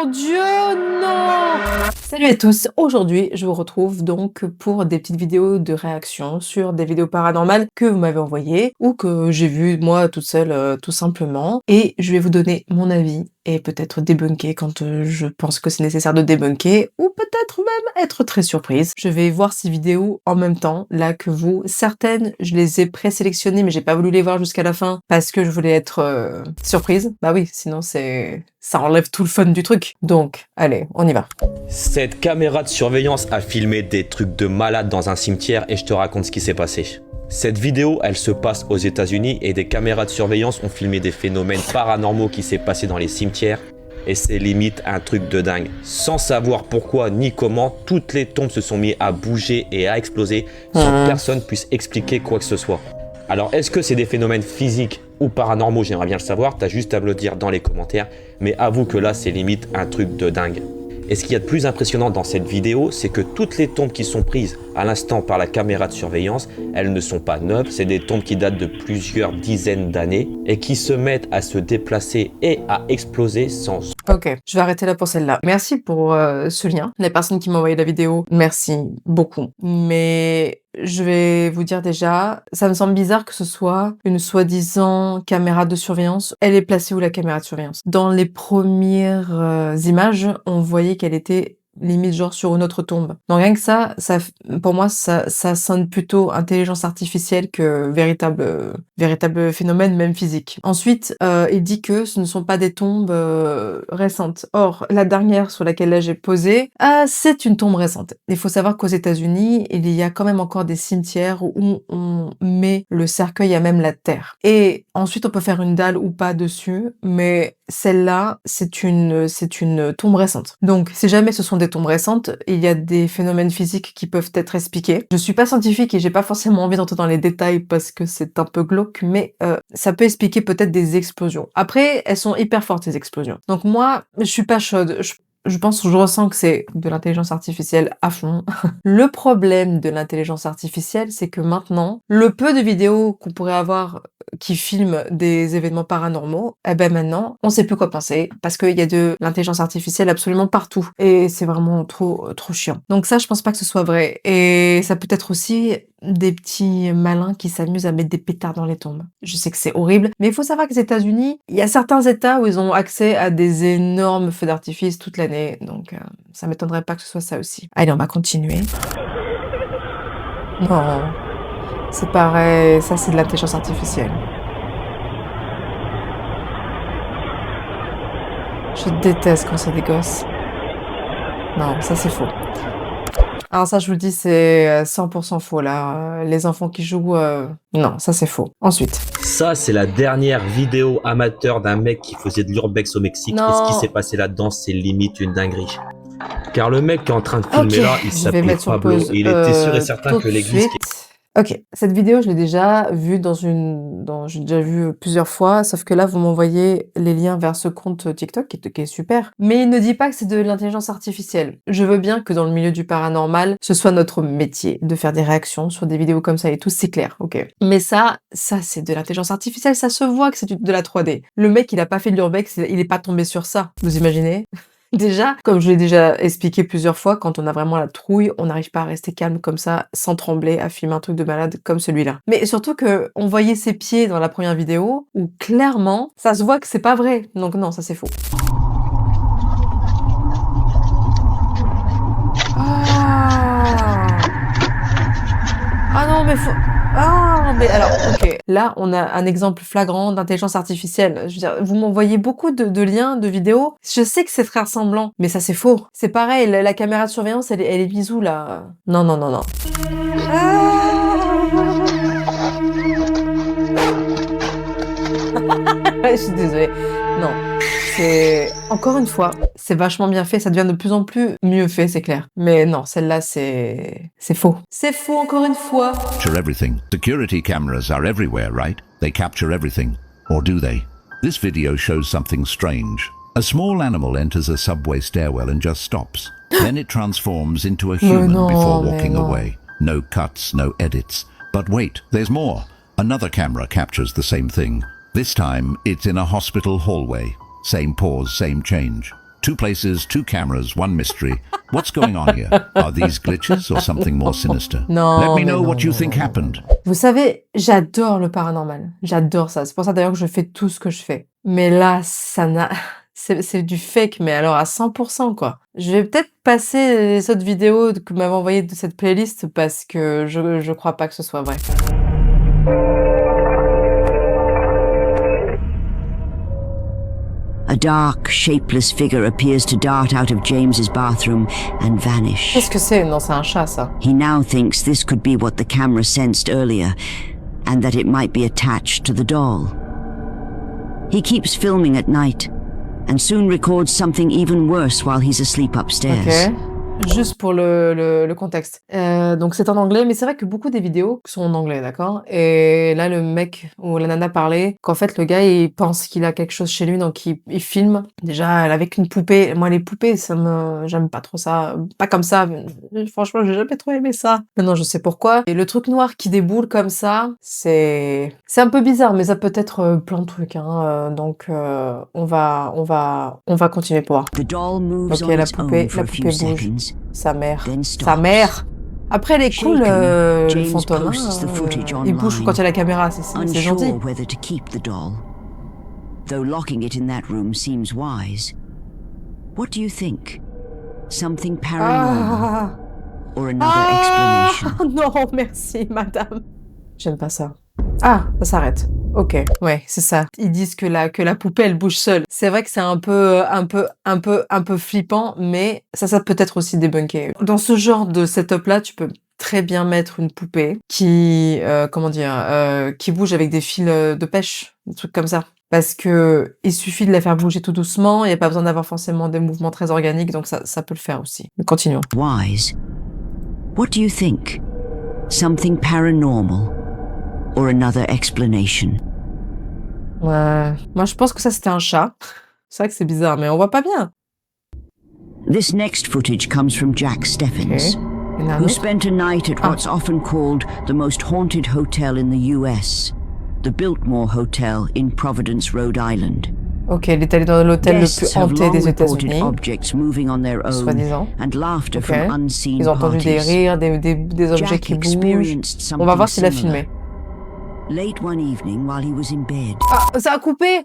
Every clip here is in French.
mon Dieu, non! Salut à tous, aujourd'hui je vous retrouve donc pour des petites vidéos de réaction sur des vidéos paranormales que vous m'avez envoyées ou que j'ai vues moi toute seule tout simplement, et je vais vous donner mon avis et peut-être débunker quand je pense que c'est nécessaire de débunker, ou peut-être même être très surprise. Je vais voir ces vidéos en même temps là que vous. Certaines je les ai présélectionnées mais j'ai pas voulu les voir jusqu'à la fin parce que je voulais être surprise. Bah oui, sinon ça enlève tout le fun du truc. Donc allez, on y va. Cette caméra de surveillance a filmé des trucs de malade dans un cimetière et je te raconte ce qui s'est passé. Cette vidéo, elle se passe aux États-Unis et des caméras de surveillance ont filmé des phénomènes paranormaux qui s'est passé dans les cimetières, et c'est limite un truc de dingue. Sans savoir pourquoi ni comment, toutes les tombes se sont mises à bouger et à exploser sans que personne puisse expliquer quoi que ce soit. Alors est-ce que c'est des phénomènes physiques ou paranormaux? J'aimerais bien le savoir, t'as juste à me le dire dans les commentaires, mais avoue que là c'est limite un truc de dingue. Et ce qu'il y a de plus impressionnant dans cette vidéo, c'est que toutes les tombes qui sont prises à l'instant par la caméra de surveillance, elles ne sont pas neuves, c'est des tombes qui datent de plusieurs dizaines d'années et qui se mettent à se déplacer et à exploser sans... Ok, je vais arrêter là pour celle-là. Merci pour ce lien. Les personnes qui m'ont envoyé la vidéo, merci beaucoup. Mais je vais vous dire déjà, ça me semble bizarre que ce soit une soi-disant caméra de surveillance. Elle est placée où, la caméra de surveillance? Dans les premières images, on voyait qu'elle était limite genre sur une autre tombe. Donc rien que ça pour moi, ça sonne plutôt intelligence artificielle que véritable phénomène, même physique. Ensuite, il dit que ce ne sont pas des tombes récentes. Or, la dernière sur laquelle là j'ai posé, c'est une tombe récente. Il faut savoir qu'aux États-Unis, il y a quand même encore des cimetières où on met le cercueil à même la terre. Et ensuite, on peut faire une dalle ou pas dessus, mais celle-là, c'est une tombe récente. Donc, si jamais ce sont des tombes récentes, il y a des phénomènes physiques qui peuvent être expliqués. Je suis pas scientifique et j'ai pas forcément envie d'entrer dans les détails parce que c'est un peu glauque, mais ça peut expliquer peut-être des explosions. Après, elles sont hyper fortes, ces explosions. Donc moi, je suis pas chaude. Je pense que je ressens que c'est de l'intelligence artificielle à fond. Le problème de l'intelligence artificielle, c'est que maintenant, le peu de vidéos qu'on pourrait avoir qui filment des événements paranormaux, eh ben maintenant, on sait plus quoi penser parce qu'il y a de l'intelligence artificielle absolument partout. Et c'est vraiment trop chiant. Donc ça, je pense pas que ce soit vrai. Et ça peut être aussi des petits malins qui s'amusent à mettre des pétards dans les tombes. Je sais que c'est horrible, mais il faut savoir que les États-Unis, il y a certains États où ils ont accès à des énormes feux d'artifice toute l'année, donc ça m'étonnerait pas que ce soit ça aussi. Allez, on va continuer. Non, c'est pareil, ça c'est de l'intelligence artificielle. Je déteste quand c'est des gosses. Non, ça c'est faux. Alors ça, je vous le dis, c'est 100% faux, là. Les enfants qui jouent... Non, ça c'est faux. Ensuite. Ça, c'est la dernière vidéo amateur d'un mec qui faisait de l'urbex au Mexique. Non. Et ce qui s'est passé là-dedans, c'est limite une dinguerie. Car le mec qui est en train de filmer là, il s'appelait Pablo. Et il était sûr et certain que l'église... Ok, cette vidéo, je l'ai déjà vue j'ai déjà vu plusieurs fois, sauf que là, vous m'envoyez les liens vers ce compte TikTok qui est super. Mais il ne dit pas que c'est de l'intelligence artificielle. Je veux bien que dans le milieu du paranormal, ce soit notre métier de faire des réactions sur des vidéos comme ça et tout, c'est clair, ok. Mais ça, c'est de l'intelligence artificielle, ça se voit que c'est de la 3D. Le mec, il a pas fait de l'urbex, il est pas tombé sur ça. Vous imaginez? Déjà, comme je l'ai déjà expliqué plusieurs fois, quand on a vraiment la trouille, on n'arrive pas à rester calme comme ça, sans trembler, à filmer un truc de malade comme celui-là. Mais surtout que on voyait ses pieds dans la première vidéo, où clairement, ça se voit que c'est pas vrai. Donc non, ça c'est faux. Ah non, mais faut... Ah, mais alors, ok. Là, on a un exemple flagrant d'intelligence artificielle. Je veux dire, vous m'envoyez beaucoup de liens, de vidéos. Je sais que c'est très ressemblant, mais ça, c'est faux. C'est pareil, la caméra de surveillance, elle est bisous, là. Non, non, non, non. Je suis désolée. Non. C'est... Encore une fois, c'est vachement bien fait, ça devient de plus en plus mieux fait, c'est clair. Mais non, celle-là, c'est faux. C'est faux encore une fois. Capture everything. Security cameras are everywhere, right? They capture everything. Or do they? This video shows something strange. A small animal enters a subway stairwell and just stops. Then it transforms into a human before walking away. No cuts, no edits. But wait, there's more. Another camera captures the same thing. This time, it's in a hospital hallway. Same pause, same change. Two places, two cameras, one mystery. What's going on here? Are these glitches or something more sinister? Non, Let me mais know non, what you non, think non, non. happened. Vous savez, j'adore le paranormal. J'adore ça. C'est pour ça d'ailleurs que je fais tout ce que je fais. Mais là, ça n'a... C'est du fake, mais alors à 100%, quoi. Je vais peut-être passer les autres vidéos que vous m'avez envoyées de cette playlist parce que je crois pas que ce soit vrai. A dark, shapeless figure appears to dart out of James's bathroom and vanish. Qu'est-ce que c'est? Non, c'est un chat, ça. He now thinks this could be what the camera sensed earlier, and that it might be attached to the doll. He keeps filming at night, and soon records something even worse while he's asleep upstairs. Ok. Juste pour le contexte. Donc c'est en anglais, mais c'est vrai que beaucoup des vidéos sont en anglais, d'accord? Et là, le mec ou la nana parlait qu'en fait, le gars, il pense qu'il a quelque chose chez lui, donc il filme. Déjà, elle avec une poupée. Moi, les poupées, j'aime pas trop ça. Pas comme ça. Franchement, j'ai jamais trop aimé ça. Maintenant, je sais pourquoi. Et le truc noir qui déboule comme ça, c'est un peu bizarre, mais ça peut être plein de trucs, hein. Donc, on va continuer pour voir. The doll moves Ok, on la its own poupée for a few bouge. seconds. Sa mère. Then Sa stops. mère. Après, elle est cool, Shaken, le James fantôme. posts the footage Il bouge online, quand il y a la caméra, c'est gentil. unsure whether to keep the doll. Though locking it in that room seems wise. What do you think? Something paranormal Ah, or another explanation? non, merci, madame. J'aime pas ça. Ah, ça s'arrête. Ok, ouais, c'est ça. Ils disent que la poupée, elle bouge seule. C'est vrai que c'est un peu flippant, mais ça peut être aussi débunké. Dans ce genre de setup-là, tu peux très bien mettre une poupée qui, qui bouge avec des fils de pêche, des trucs comme ça. Parce que il suffit de la faire bouger tout doucement, il n'y a pas besoin d'avoir forcément des mouvements très organiques, donc ça peut le faire aussi. Mais continuons. Wise. What do you think? Something paranormal or another explanation? Ouais. Moi, je pense que ça, c'était un chat. C'est vrai que c'est bizarre, mais on voit pas bien. This next footage comes from Jack Ok. Steffens, Il y en a un who autre. spent a night at Ah. what's often called the most haunted hotel in the US, the Biltmore Hotel in Providence, Rhode Island. Ok, il est allé dans l'hôtel le Guests plus have hanté long des reported États-Unis, objects moving on their own soi-disant. and laughter Ok. from unseen Ils ont entendu des parties. rires, des objets Jack qui bougent. experienced On va voir something s'il a similar. filmé. Late one evening while he was in bed. Ah, ça a coupé!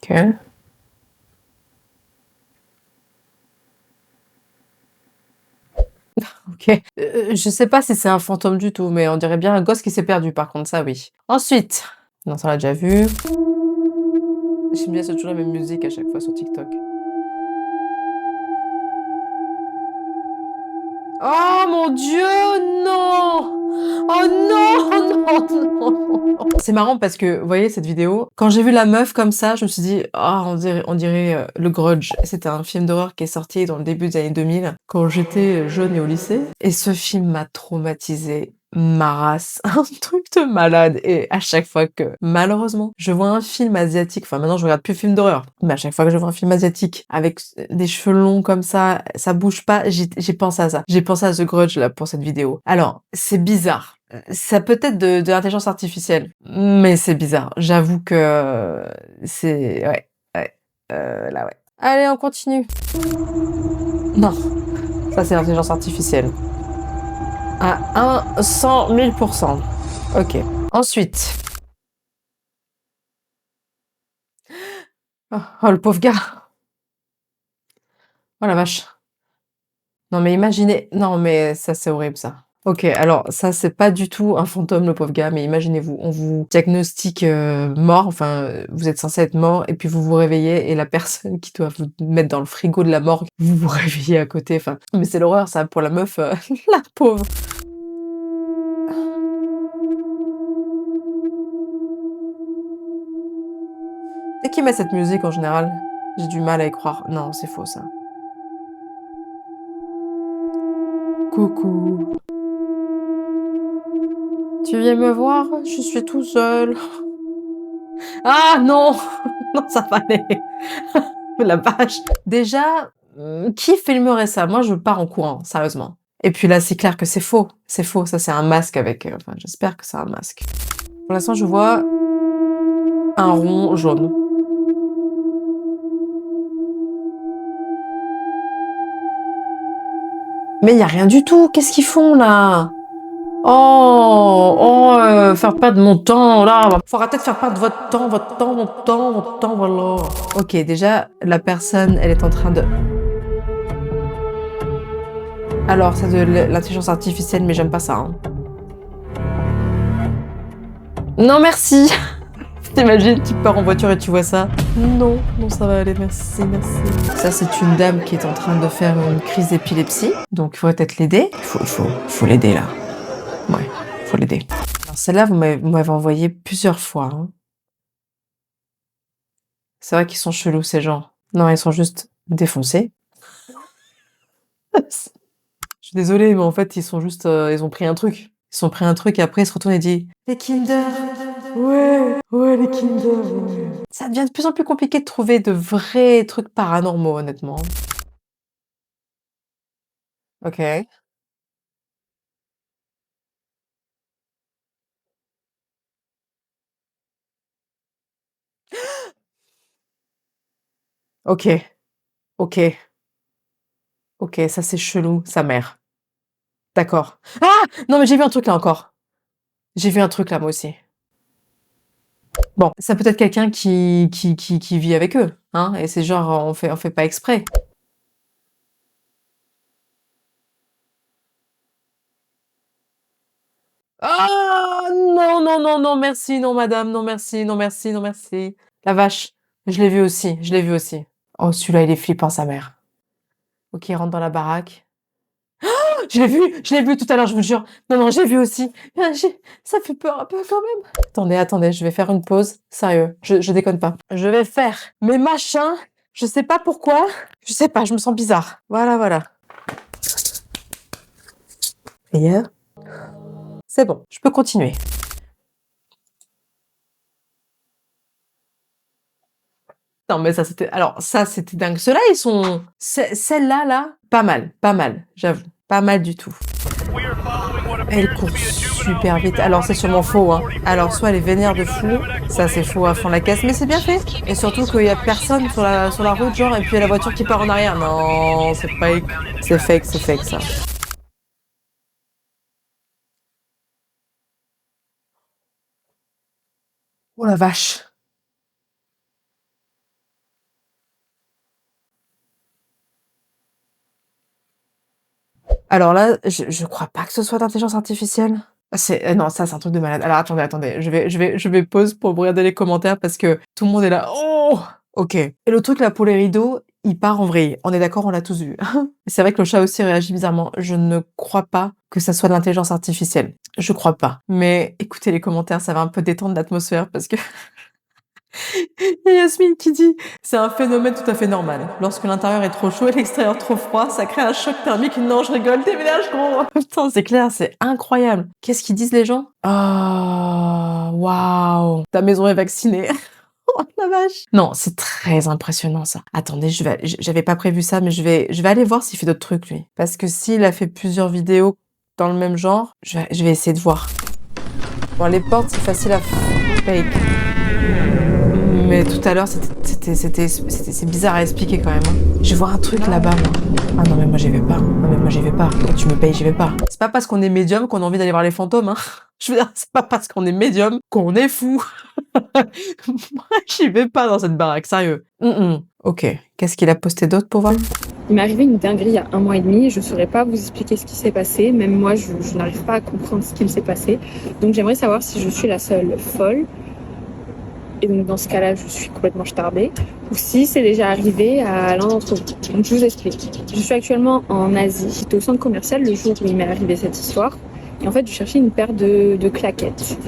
Ok. Ok. Je sais pas si c'est un fantôme du tout, mais on dirait bien un gosse qui s'est perdu, par contre, ça oui. Ensuite, non, ça on l'a déjà vu. J'aime bien, c'est toujours la même musique à chaque fois sur TikTok. Oh mon Dieu, non! Oh non, non, non! C'est marrant parce que, vous voyez cette vidéo, quand j'ai vu la meuf comme ça, je me suis dit, ah, on dirait Le Grudge. C'était un film d'horreur qui est sorti dans le début des années 2000, quand j'étais jeune et au lycée. Et ce film m'a traumatisé ma race, un truc de malade. Et à chaque fois que, malheureusement, je vois un film asiatique, enfin maintenant je regarde plus de films d'horreur, mais à chaque fois que je vois un film asiatique avec des cheveux longs comme ça bouge pas, j'ai pensé à ça. J'ai pensé à The Grudge là pour cette vidéo. Alors, c'est bizarre. Ça peut être de l'intelligence artificielle, mais c'est bizarre. J'avoue que c'est... Ouais, là ouais. Allez, on continue. Non, ça c'est l'intelligence artificielle. À 100 000%. Ok. Ensuite. Oh, le pauvre gars. Oh la vache. Non mais imaginez... Non mais ça c'est horrible ça. Ok, alors ça c'est pas du tout un fantôme le pauvre gars, mais imaginez-vous, on vous diagnostique mort, enfin vous êtes censé être mort, et puis vous vous réveillez et la personne qui doit vous mettre dans le frigo de la morgue, vous vous réveillez à côté, enfin... Mais c'est l'horreur ça, pour la meuf, la pauvre. Dès qu'il met cette musique en général, j'ai du mal à y croire. Non, c'est faux ça. Coucou. Tu viens me voir? Je suis tout seul. Ah non! Non, ça va aller. La vache. Déjà, qui filmerait ça? Moi, je pars en courant, sérieusement. Et puis là, c'est clair que c'est faux. C'est faux, ça c'est un masque avec... Enfin, j'espère que c'est un masque. Pour l'instant, je vois un rond jaune. Mais il y a rien du tout. Qu'est-ce qu'ils font là? Faire perdre mon temps là. Faut arrêter de faire perdre votre temps, mon temps, voilà. Ok, déjà, la personne, elle est en train de... Alors, c'est de l'intelligence artificielle, mais j'aime pas ça. Hein. Non, merci. T'imagines, tu pars en voiture et tu vois ça? Non, non, ça va aller, merci, merci. Ça, c'est une dame qui est en train de faire une crise d'épilepsie. Donc, il faudrait peut-être l'aider. Faut l'aider, là. Ouais, faut l'aider. Alors, celle-là, vous m'avez envoyé plusieurs fois. Hein. C'est vrai qu'ils sont chelous, ces gens. Non, ils sont juste défoncés. Je suis désolée, mais en fait, ils sont juste... ils ont pris un truc. Ils ont pris un truc et après, ils se retournent et disent « Les Kinder !» Ouais, les Kinder, ouais. Ça devient de plus en plus compliqué de trouver de vrais trucs paranormaux, honnêtement. Ok. Ok. Ok. Ok, ça c'est chelou, sa mère. D'accord. Ah! Non, mais j'ai vu un truc là encore. J'ai vu un truc là, moi aussi. Bon, ça peut être quelqu'un qui vit avec eux, hein, et c'est genre, on fait pas exprès. Ah! Non, non, non, non, merci, non, madame, non, merci, non, merci, non, merci. La vache, je l'ai vu aussi, je l'ai vu aussi. Oh, celui-là, il est flippant, sa mère. Ok, il rentre dans la baraque. Je l'ai vu tout à l'heure, je vous jure. Non, non, j'ai vu aussi. Ah, ça fait peur un peu quand même. Attendez, je vais faire une pause. Sérieux, je déconne pas. Je vais faire mes machins. Je sais pas pourquoi. Je sais pas, je me sens bizarre. Voilà. Prière. C'est bon, je peux continuer. Non, mais ça, c'était... Alors, ça, c'était dingue. Ceux-là, ils sont... Celle-là, là, pas mal, j'avoue. Pas mal du tout. Elle court super vite. Alors, c'est sûrement faux, hein. Alors, soit elle est vénère de fou, ça, c'est faux à fond la caisse, mais c'est bien fait. Et surtout qu'il y a personne sur la route, genre, et puis il y a la voiture qui part en arrière. Non, c'est pas... C'est fake, ça. Oh la vache. Alors là, je crois pas que ce soit d'intelligence artificielle. Non, ça, c'est un truc de malade. Alors attendez, je vais pause pour regarder les commentaires parce que tout le monde est là. Oh! Ok. Et le truc là pour les rideaux, il part en vrille. On est d'accord, on l'a tous vu. C'est vrai que le chat aussi réagit bizarrement. Je ne crois pas que ça soit de l'intelligence artificielle. Je crois pas. Mais écoutez les commentaires, ça va un peu détendre l'atmosphère parce que il y a Yasmine qui dit « C'est un phénomène tout à fait normal. Lorsque l'intérieur est trop chaud et l'extérieur trop froid, ça crée un choc thermique. Non, je rigole, déménage gros !» Putain, c'est clair, c'est incroyable. Qu'est-ce qu'ils disent les gens? Oh, waouh, ta maison est vaccinée. Oh la vache. Non, c'est très impressionnant ça. Attendez, j'avais pas prévu ça, mais je vais aller voir s'il fait d'autres trucs lui. Parce que s'il a fait plusieurs vidéos dans le même genre, je vais essayer de voir. Bon, les portes, c'est facile à fake. Mais tout à l'heure, c'est bizarre à expliquer quand même. Hein. Je vois un truc là-bas, moi. Ah non, mais moi j'y vais pas. Quand tu me payes, j'y vais pas. C'est pas parce qu'on est médium qu'on a envie d'aller voir les fantômes, hein. Je veux dire, c'est pas parce qu'on est médium qu'on est fou. Moi, j'y vais pas dans cette baraque, sérieux. Ok. Qu'est-ce qu'il a posté d'autre pour voir? Il m'est arrivé une dinguerie il y a 1 mois et demi. Je ne saurais pas vous expliquer ce qui s'est passé. Même moi, je n'arrive pas à comprendre ce qui s'est passé. Donc j'aimerais savoir si je suis la seule folle. Et donc dans ce cas-là, je suis complètement starbée. Ou si c'est déjà arrivé à l'un d'entre vous. Donc je vous explique. Je suis actuellement en Asie. J'étais au centre commercial le jour où il m'est arrivé cette histoire. Et en fait, je cherchais une paire de claquettes.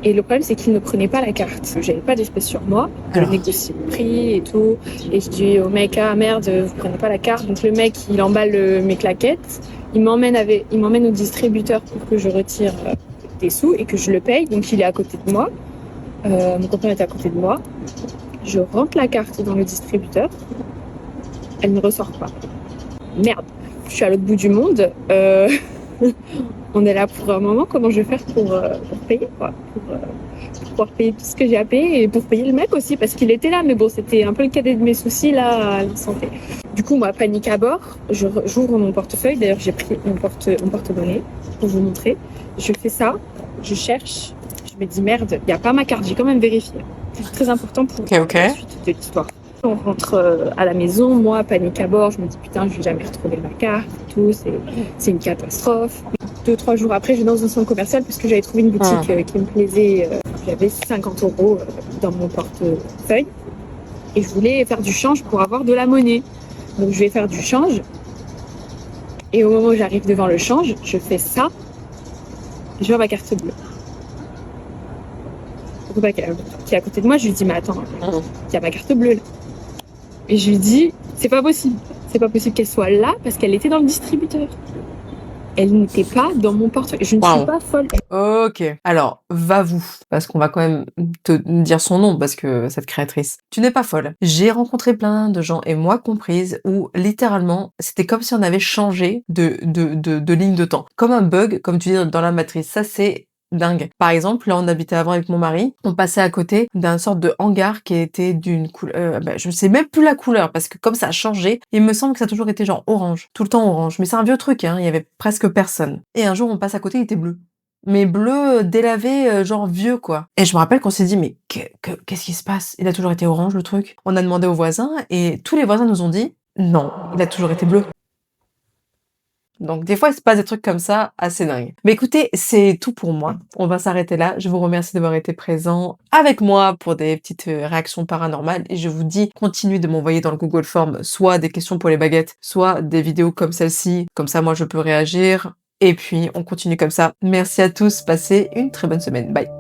Et le problème, c'est qu'il ne prenait pas la carte. J'avais pas d'espèce sur moi. Je négocie le prix et tout. Et je dis au mec, ah merde, vous prenez pas la carte. Donc le mec, il emballe mes claquettes. Il m'emmène au distributeur pour que je retire des sous et que je le paye. Donc il est à côté de moi. Mon copain est à côté de moi. Je rentre la carte dans le distributeur. Elle ne ressort pas. Merde. je suis à l'autre bout du monde. On est là pour un moment. Comment je vais faire pour payer, quoi, pour pouvoir payer tout ce que j'ai à payer et pour payer le mec aussi parce qu'il était là. Mais bon, c'était un peu le cadet de mes soucis là à la santé. Du coup, moi, panique à bord. J'ouvre mon portefeuille. D'ailleurs, j'ai pris mon porte-monnaie pour vous montrer. Je fais ça. Je cherche. Je me dis merde, il n'y a pas ma carte. J'ai quand même vérifié. C'est très important pour la suite de l'histoire. On rentre à la maison, moi, panique à bord, je me dis putain, je vais jamais retrouver ma carte et tout, c'est une catastrophe. 2-3 jours après, je vais dans un centre commercial parce que j'avais trouvé une boutique qui me plaisait. J'avais 50 € dans mon portefeuille et je voulais faire du change pour avoir de la monnaie. Donc je vais faire du change et au moment où j'arrive devant le change, je fais ça, je vois ma carte bleue. Qui est à côté de moi, je lui dis mais attends, il y a ma carte bleue là. Et je lui dis c'est pas possible qu'elle soit là parce qu'elle était dans le distributeur. Elle n'était pas dans mon portefeuille. Je ne suis pas folle. Ok. Alors, va-vous, parce qu'on va quand même te dire son nom, parce que cette créatrice, tu n'es pas folle. J'ai rencontré plein de gens, et moi comprise, où littéralement, c'était comme si on avait changé de ligne de temps. Comme un bug, comme tu dis dans la matrice. Ça, c'est dingue. Par exemple, là, on habitait avant avec mon mari, on passait à côté d'un sorte de hangar qui était d'une couleur, je sais même plus la couleur, parce que comme ça a changé, il me semble que ça a toujours été genre orange, tout le temps orange, mais c'est un vieux truc, hein, il y avait presque personne. Et un jour, on passe à côté, il était bleu. Mais bleu délavé, genre vieux, quoi. Et je me rappelle qu'on s'est dit, mais qu'est-ce qui se passe? Il a toujours été orange, le truc. On a demandé aux voisins, et tous les voisins nous ont dit, non, il a toujours été bleu. Donc des fois, il se passe des trucs comme ça, assez dingues. Mais écoutez, c'est tout pour moi. On va s'arrêter là. Je vous remercie d'avoir été présent avec moi pour des petites réactions paranormales. Et je vous dis, continuez de m'envoyer dans le Google Form soit des questions pour les baguettes, soit des vidéos comme celle-ci. Comme ça, moi, je peux réagir. Et puis, on continue comme ça. Merci à tous. Passez une très bonne semaine. Bye.